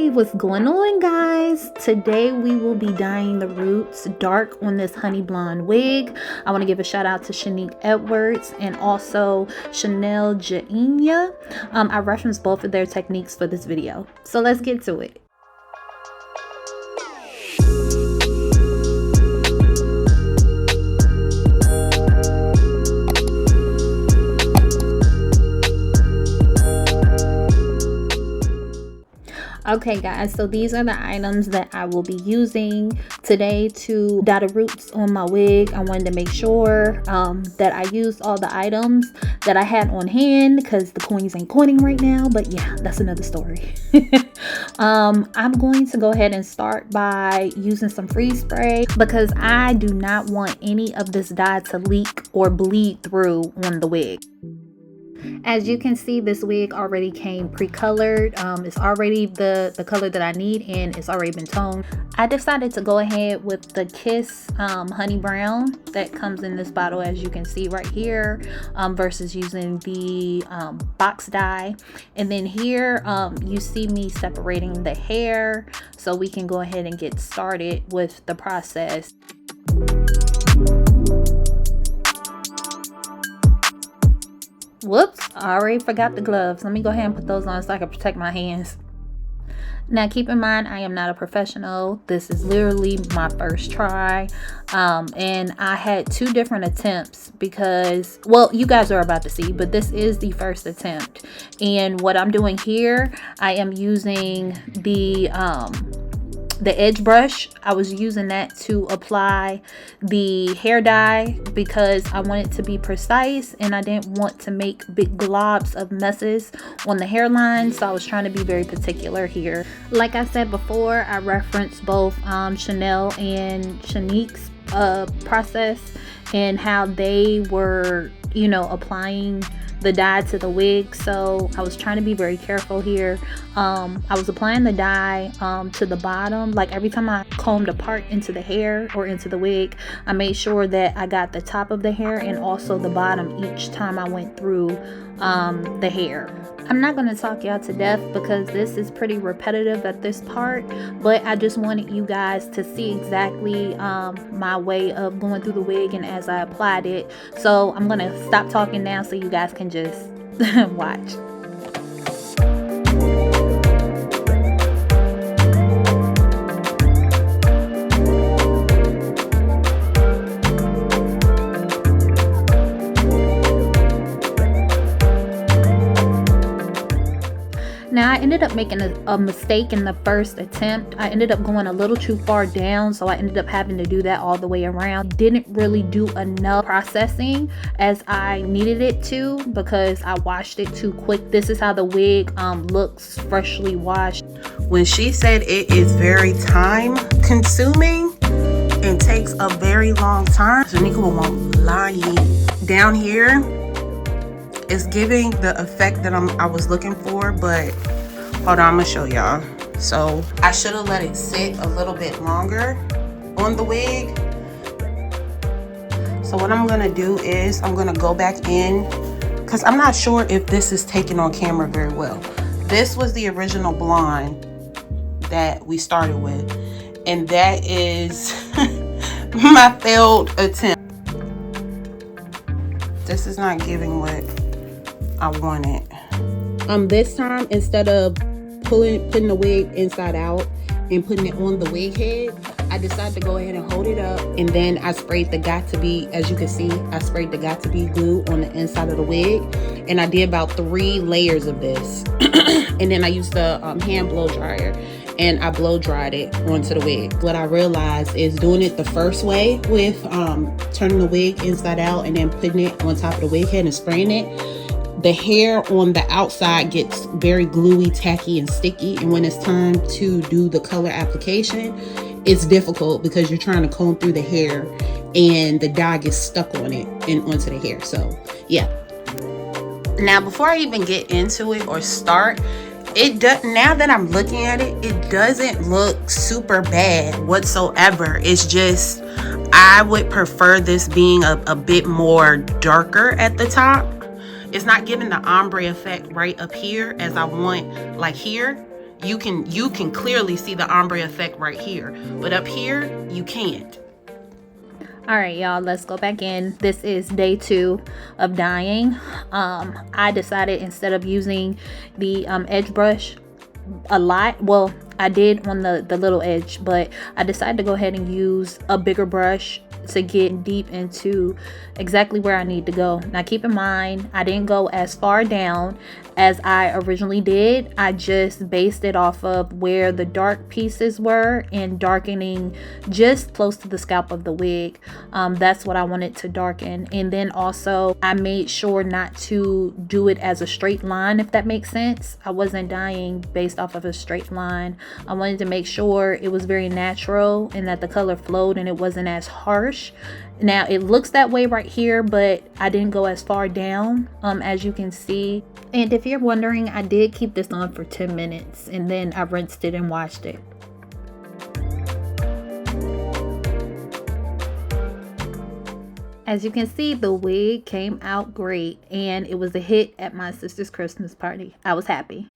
Hey, what's going on, guys? Today we will be dyeing the roots dark on this honey blonde wig. I want to give a shout out to Shanique Edwards and also Chanel Jainia. I referenced both of their techniques for this video, so let's get to it. Okay guys, so these are the items that I will be using today to dye the roots on my wig. I wanted to make sure that I used all the items that I had on hand because the coins ain't coining right now, but yeah, that's another story. I'm going to go ahead and start by using some freeze spray because I do not want any of this dye to leak or bleed through on the wig. As you can see, this wig already came pre-colored. It's already the color that I need and it's already been toned. I decided to go ahead with the Kiss honey brown that comes in this bottle, as you can see right here, versus using the box dye. And then here you see me separating the hair so we can go ahead and get started with the process. Whoops, I already forgot the gloves. Let me go ahead and put those on so I can protect my hands. Now keep in mind, I am not a professional. This is literally my first try. And I had 2 different attempts because, well, you guys are about to see, but this is the first attempt. And what I'm doing here, I am using the edge brush. I was using that to apply the hair dye because I wanted to be precise and I didn't want to make big globs of messes on the hairline, so I was trying to be very particular here. Like I said before, I referenced both Chanel and Shanique's process and how they were, you know, applying the dye to the wig, so I was trying to be very careful here. I was applying the dye to the bottom. Like every time I combed a part into the hair or into the wig, I made sure that I got the top of the hair and also the bottom each time I went through the hair. I'm not going to talk y'all to death because this is pretty repetitive at this part, but I just wanted you guys to see exactly my way of going through the wig and as I applied it. So I'm going to stop talking now so you guys can just watch. Now I ended up making a mistake in the first attempt. I ended up going a little too far down, so I ended up having to do that all the way around. Didn't really do enough processing as I needed it to because I washed it too quick. This is how the wig looks freshly washed. When she said it is very time consuming and takes a very long time, Janika won't lie. Down here, it's giving the effect that I was looking for, but hold on, I'm gonna show y'all. So I should have let it sit a little bit longer on the wig. So what I'm gonna do is I'm gonna go back in because I'm not sure if this is taken on camera very well. This was the original blonde that we started with, and that is my failed attempt. This is not giving what I wanted. This time, instead of putting the wig inside out and putting it on the wig head, I decided to go ahead and hold it up, and then I sprayed the Got2b, as you can see, I sprayed the Got2b glue on the inside of the wig, and I did about 3 layers of this. And then I used the hand blow dryer and I blow dried it onto the wig. What I realized is doing it the first way with turning the wig inside out and then putting it on top of the wig head and spraying it, the hair on the outside gets very gluey, tacky, and sticky. And when it's time to do the color application, it's difficult because you're trying to comb through the hair and the dye gets stuck on it and onto the hair. So yeah. Now before I even get into it or start, it does, now that I'm looking at it, it doesn't look super bad whatsoever. It's just I would prefer this being a bit more darker at the top. It's not giving the ombre effect right up here as I want, like here. you can clearly see the ombre effect right here, but up here you can't. All right, y'all, let's go back in. This is day 2 of dyeing. I decided instead of using the edge brush a lot, well, I did on the little edge, but I decided to go ahead and use a bigger brush to get deep into exactly where I need to go. Now keep in mind, I didn't go as far down as I originally did. I just based it off of where the dark pieces were and darkening just close to the scalp of the wig. That's what I wanted to darken. And then also I made sure not to do it as a straight line, if that makes sense. I wasn't dyeing based off of a straight line. I wanted to make sure it was very natural and that the color flowed and it wasn't as harsh. Now it looks that way right here, but I didn't go as far down as you can see. And if you're wondering, I did keep this on for 10 minutes and then I rinsed it and washed it. As you can see, the wig came out great and it was a hit at my sister's Christmas party. I was happy.